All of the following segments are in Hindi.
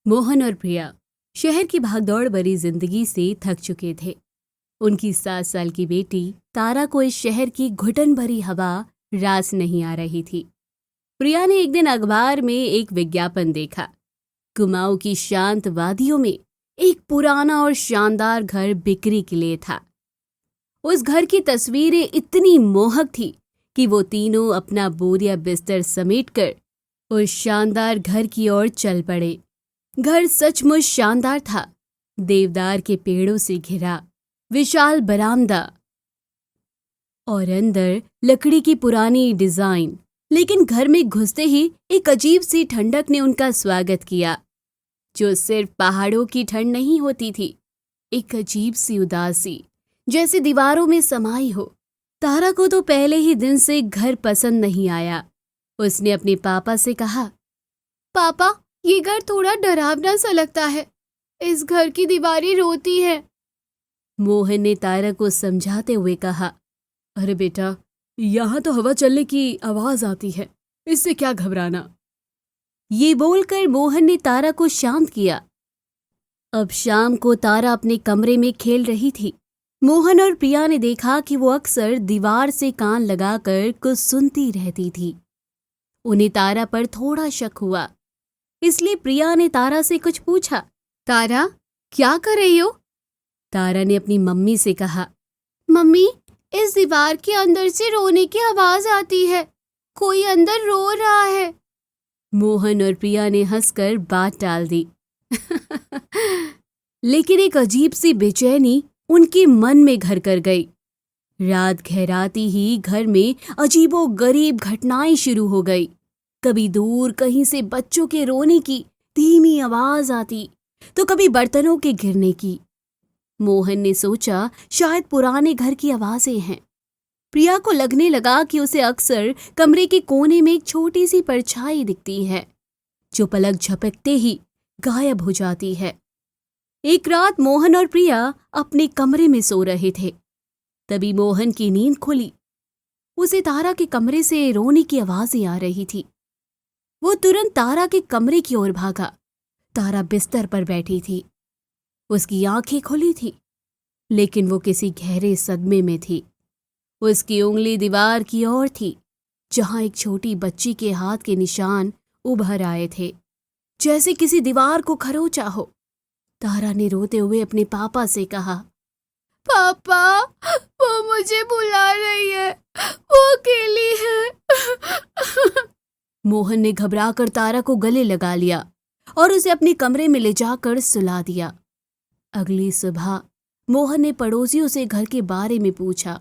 मोहन और प्रिया शहर की भागदौड़ भरी जिंदगी से थक चुके थे। उनकी 7 साल की बेटी तारा को इस शहर की घुटन भरी हवा रास नहीं आ रही थी। प्रिया ने एक दिन अखबार में एक विज्ञापन देखा। कुमाऊं की शांत वादियों में एक पुराना और शानदार घर बिक्री के लिए था। उस घर की तस्वीरें इतनी मोहक थी कि वो तीनों अपना बोरिया बिस्तर समेटकर उस शानदार घर की ओर चल पड़े। घर सचमुच शानदार था। देवदार के पेड़ों से घिरा विशाल बरामदा और अंदर लकड़ी की पुरानी डिजाइन। लेकिन घर में घुसते ही एक अजीब सी ठंडक ने उनका स्वागत किया, जो सिर्फ पहाड़ों की ठंड नहीं होती थी। एक अजीब सी उदासी जैसे दीवारों में समाई हो। तारा को तो पहले ही दिन से घर पसंद नहीं आया। उसने अपने पापा से कहा, पापा, ये घर थोड़ा डरावना सा लगता है। इस घर की दीवारें रोती हैं। मोहन ने तारा को समझाते हुए कहा, अरे बेटा, यहाँ तो हवा चलने की आवाज आती है, इससे क्या घबराना। ये बोलकर मोहन ने तारा को शांत किया। अब शाम को तारा अपने कमरे में खेल रही थी। मोहन और प्रिया ने देखा कि वो अक्सर दीवार से कान लगाकर कुछ सुनती रहती थी। उन्हें तारा पर थोड़ा शक हुआ, इसलिए प्रिया ने तारा से कुछ पूछा। तारा, क्या कर रही हो? तारा ने अपनी मम्मी से कहा, मम्मी, इस दीवार के अंदर से रोने की आवाज आती है। कोई अंदर रो रहा है। मोहन और प्रिया ने हंसकर बात टाल दी। लेकिन एक अजीब सी बेचैनी उनके मन में घर कर गई। रात गहराती ही घर में अजीबो गरीब घटनाएं शुरू हो गई। कभी दूर कहीं से बच्चों के रोने की धीमी आवाज आती, तो कभी बर्तनों के गिरने की। मोहन ने सोचा शायद पुराने घर की आवाजें हैं। प्रिया को लगने लगा कि उसे अक्सर कमरे के कोने में एक छोटी सी परछाई दिखती है, जो पलक झपकते ही गायब हो जाती है। एक रात मोहन और प्रिया अपने कमरे में सो रहे थे। तभी मोहन की नींद खुली। उसे तारा के कमरे से रोने की आवाजें आ रही थी। वो तुरंत तारा के कमरे की ओर भागा। तारा बिस्तर पर बैठी थी। उसकी आंखें खुली थी, लेकिन वो किसी गहरे सदमे में थी। उसकी उंगली दीवार की ओर थी, जहां एक छोटी बच्ची के हाथ के निशान उभर आए थे, जैसे किसी दीवार को खरोंचा हो। तारा ने रोते हुए अपने पापा से कहा, पापा, वो मुझे बुला रही है, वो अकेली है। मोहन ने घबराकर तारा को गले लगा लिया और उसे अपने कमरे में ले जाकर सुला दिया। अगली सुबह मोहन ने पड़ोसियों से घर के बारे में पूछा,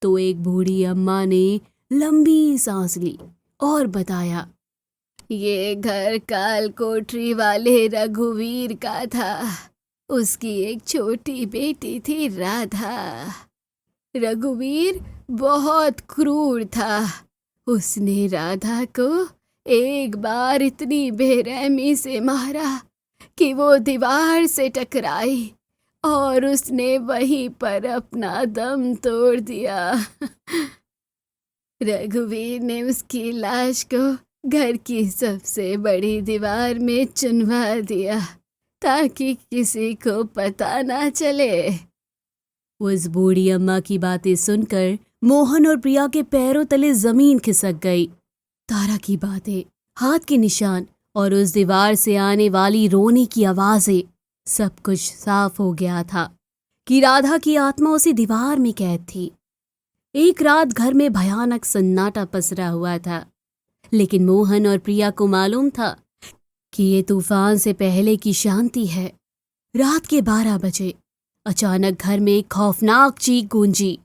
तो एक बूढ़ी अम्मा ने लंबी सांस ली और बताया, ये घर काल कोठरी वाले रघुवीर का था। उसकी एक छोटी बेटी थी, राधा। रघुवीर बहुत क्रूर था। उसने राधा को एक बार इतनी बेरहमी से मारा कि वो दीवार से टकराई और उसने वहीं पर अपना दम तोड़ दिया। रघुवीर ने उसकी लाश को घर की सबसे बड़ी दीवार में चुनवा दिया, ताकि किसी को पता ना चले। उस बूढ़ी अम्मा की बातें सुनकर मोहन और प्रिया के पैरों तले जमीन खिसक गई। तारा की बातें, हाथ के निशान और उस दीवार से आने वाली रोने की आवाजें, सब कुछ साफ हो गया था कि राधा की आत्मा उसी दीवार में कैद थी। एक रात घर में भयानक सन्नाटा पसरा हुआ था, लेकिन मोहन और प्रिया को मालूम था कि ये तूफान से पहले की शांति है। रात के 12 बजे अचानक घर में एक खौफनाक चीख गूंजी।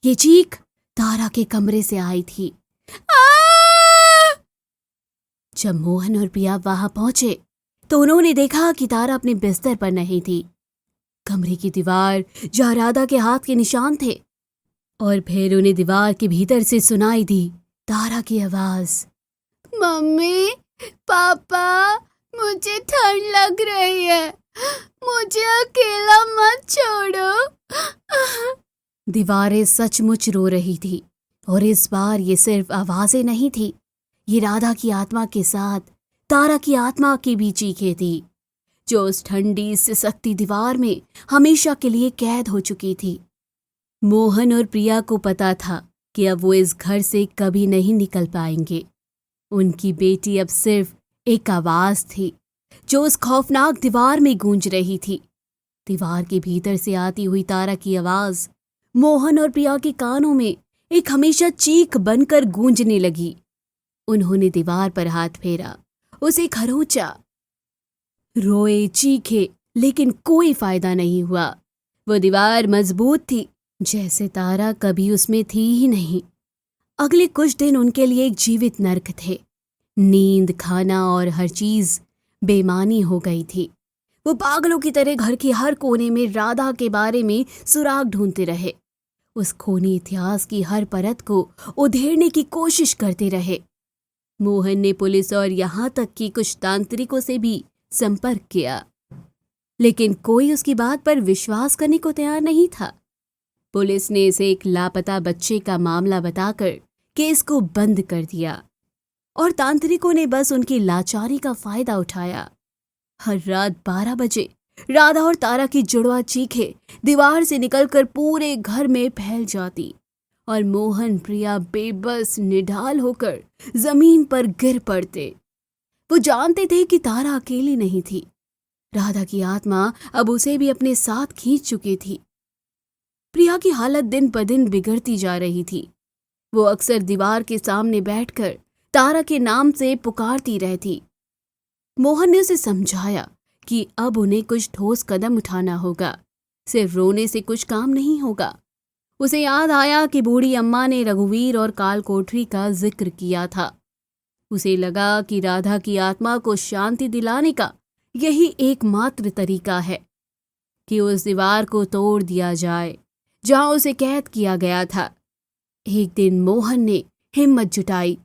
ये चीख तारा के कमरे से आई थी। जब मोहन और प्रिया वहां पहुंचे तो उन्होंने देखा कि तारा अपने बिस्तर पर नहीं थी। कमरे की दीवार जहां राधा के हाथ के निशान थे, और फिर उन्हें दीवार के भीतर से सुनाई दी तारा की आवाज, मम्मी, पापा, मुझे ठंड लग रही है, मुझे अकेला मत छोड़ो। दीवारें सचमुच रो रही थी, और इस बार ये सिर्फ आवाजें नहीं थी, ये राधा की आत्मा के साथ तारा की आत्मा की भी चीखें थी। जो उस ठंडी सिसकती दीवार में हमेशा के लिए कैद हो चुकी थी। मोहन और प्रिया को पता था कि अब वो इस घर से कभी नहीं निकल पाएंगे। उनकी बेटी अब सिर्फ एक आवाज थी जो उस खौफनाक दीवार में गूंज रही थी। दीवार के भीतर से आती हुई तारा की आवाज मोहन और प्रिया के कानों में एक हमेशा चीख बनकर गूंजने लगी। उन्होंने दीवार पर हाथ फेरा, उसे खरोंचा, रोए, चीखे, लेकिन कोई फायदा नहीं हुआ। वो दीवार मजबूत थी, जैसे तारा कभी उसमें थी ही नहीं। अगले कुछ दिन उनके लिए एक जीवित नर्क थे। नींद, खाना और हर चीज बेमानी हो गई थी। वो पागलों की तरह घर के हर कोने में राधा के बारे में सुराग ढूंढते रहे। उस खूनी इतिहास की हर परत को उधेड़ने की कोशिश करते रहे। मोहन ने पुलिस और यहाँ तक कि कुछ तांत्रिकों से भी संपर्क किया, लेकिन कोई उसकी बात पर विश्वास करने को तैयार नहीं था। पुलिस ने इसे एक लापता बच्चे का मामला बताकर केस को बंद कर दिया और तांत्रिकों ने बस उनकी लाचारी का फायदा उठाया। हर रात 12 बजे राधा और तारा की जुड़वा चीखें दीवार से निकलकर पूरे घर में फैल जाती और मोहन, प्रिया बेबस निढाल होकर जमीन पर गिर पड़ते। वो जानते थे कि तारा अकेली नहीं थी। राधा की आत्मा अब उसे भी अपने साथ खींच चुकी थी। प्रिया की हालत दिन ब दिन बिगड़ती जा रही थी। वो अक्सर दीवार के सामने बैठकर तारा के नाम से पुकारती रहती। मोहन ने उसे समझाया कि अब उन्हें कुछ ठोस कदम उठाना होगा, सिर्फ रोने से कुछ काम नहीं होगा। उसे याद आया कि बूढ़ी अम्मा ने रघुवीर और कालकोठरी का जिक्र किया था। उसे लगा कि राधा की आत्मा को शांति दिलाने का यही एकमात्र तरीका है कि उस दीवार को तोड़ दिया जाए जहां उसे कैद किया गया था। एक दिन मोहन ने हिम्मत जुटाई।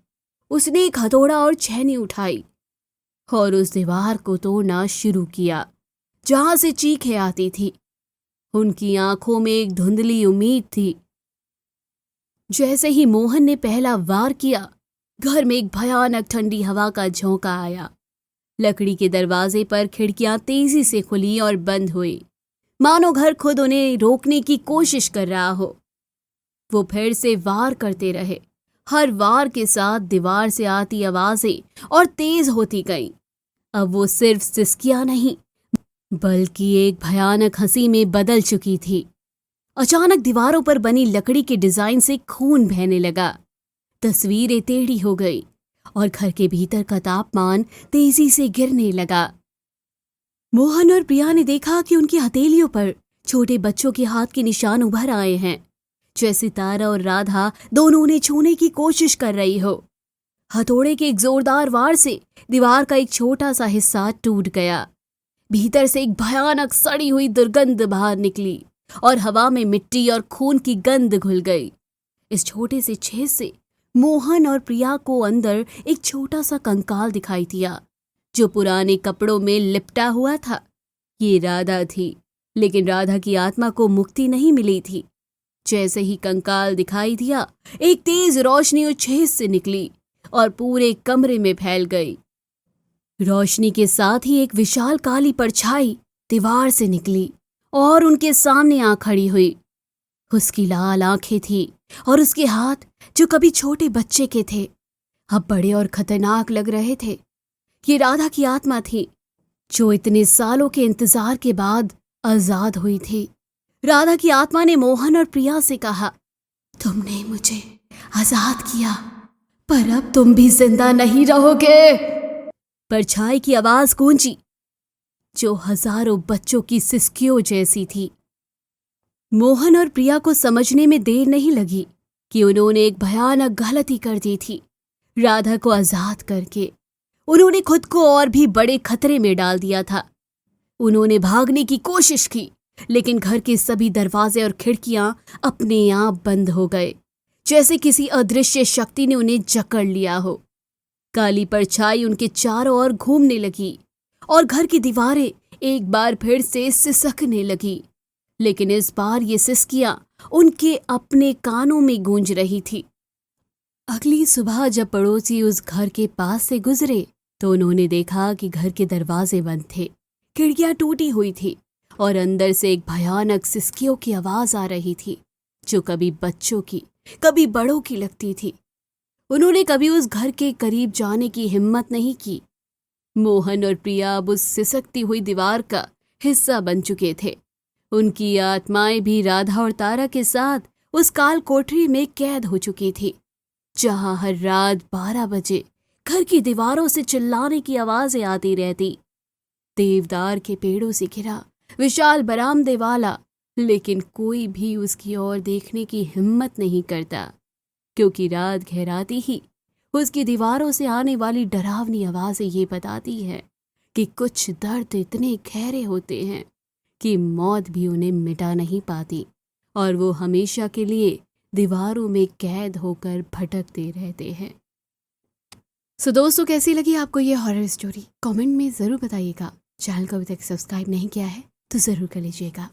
उसने एक हथौड़ा और छेनी उठाई और उस दीवार को तोड़ना शुरू किया जहां से चीखें आती थी। उनकी आंखों में एक धुंधली उम्मीद थी। जैसे ही मोहन ने पहला वार किया, घर में एक भयानक ठंडी हवा का झोंका आया। लकड़ी के दरवाजे पर खिड़कियां तेजी से खुली और बंद हुई, मानो घर खुद उन्हें रोकने की कोशिश कर रहा हो। वो फिर से वार करते रहे। हर वार के साथ दीवार से आती आवाजें और तेज होती गईं। अब वो सिर्फ सिसकियां नहीं, बल्कि एक भयानक हंसी में बदल चुकी थी। अचानक दीवारों पर बनी लकड़ी के डिजाइन से खून बहने लगा। तस्वीरें टेढ़ी हो गई और घर के भीतर का तापमान तेजी से गिरने लगा। मोहन और प्रिया ने देखा कि उनकी हथेलियों पर छोटे बच्चों के हाथ के निशान उभर आए हैं, जैसे तारा और राधा दोनों उन्हें छूने की कोशिश कर रही हो। हथौड़े के एक जोरदार वार से दीवार का एक छोटा सा हिस्सा टूट गया। भीतर से एक भयानक सड़ी हुई दुर्गंध बाहर निकली और हवा में मिट्टी और खून की गंध घुल गई। इस छोटे से छेद से मोहन और प्रिया को अंदर एक छोटा सा कंकाल दिखाई दिया, जो पुराने कपड़ों में लिपटा हुआ था। ये राधा थी, लेकिन राधा की आत्मा को मुक्ति नहीं मिली थी। जैसे ही कंकाल दिखाई दिया, एक तेज रोशनी उस छेद से निकली और पूरे कमरे में फैल गई। रोशनी के साथ ही एक विशाल काली परछाई दीवार से निकली और उनके सामने आ खड़ी हुई। उसकी लाल आंखें थी और उसके हाथ, जो कभी छोटे बच्चे के थे, अब बड़े और खतरनाक लग रहे थे। ये राधा की आत्मा थी, जो इतने सालों के इंतजार के बाद आजाद हुई थी। राधा की आत्मा ने मोहन और प्रिया से कहा, तुमने मुझे आजाद किया, पर अब तुम भी जिंदा नहीं रहोगे। परछाई की आवाज गूंजी, जो हजारों बच्चों की सिसकियों जैसी थी। मोहन और प्रिया को समझने में देर नहीं लगी कि उन्होंने एक भयानक गलती कर दी थी। राधा को आजाद करके उन्होंने खुद को और भी बड़े खतरे में डाल दिया था। उन्होंने भागने की कोशिश की, लेकिन घर के सभी दरवाजे और खिड़कियां अपने आप बंद हो गए, जैसे किसी अदृश्य शक्ति ने उन्हें जकड़ लिया हो। काली परछाई उनके चारों ओर घूमने लगी और घर की दीवारें एक बार फिर से सिसकने लगी, लेकिन इस बार ये सिसकियां उनके अपने कानों में गूंज रही थी। अगली सुबह जब पड़ोसी उस घर के पास से गुजरे, तो उन्होंने देखा कि घर के दरवाजे बंद थे, खिड़कियां टूटी हुई थी और अंदर से एक भयानक सिसकियों की आवाज आ रही थी, जो कभी बच्चों की कभी बड़ों की लगती थी। उन्होंने कभी उस घर के करीब जाने की हिम्मत नहीं की। मोहन और प्रिया अब उस सिसकती हुई दीवार का हिस्सा बन चुके थे। उनकी आत्माएं भी राधा और तारा के साथ उस काल कोठरी में कैद हो चुकी थी, जहां हर रात 12 बजे घर की दीवारों से चिल्लाने की आवाजें आती रहती। देवदार के पेड़ों से घिरा विशाल बरामदे वाला, लेकिन कोई भी उसकी ओर देखने की हिम्मत नहीं करता, क्योंकि रात गहराती ही उसकी दीवारों से आने वाली डरावनी आवाजें ये बताती है कि कुछ दर्द इतने गहरे होते हैं कि मौत भी उन्हें मिटा नहीं पाती और वो हमेशा के लिए दीवारों में कैद होकर भटकते रहते हैं। सो दोस्तों, कैसी लगी आपको ये हॉरर स्टोरी? कमेंट में ज़रूर बताइएगा। चैनल को अभी तक सब्सक्राइब नहीं किया है तो ज़रूर कर लीजिएगा।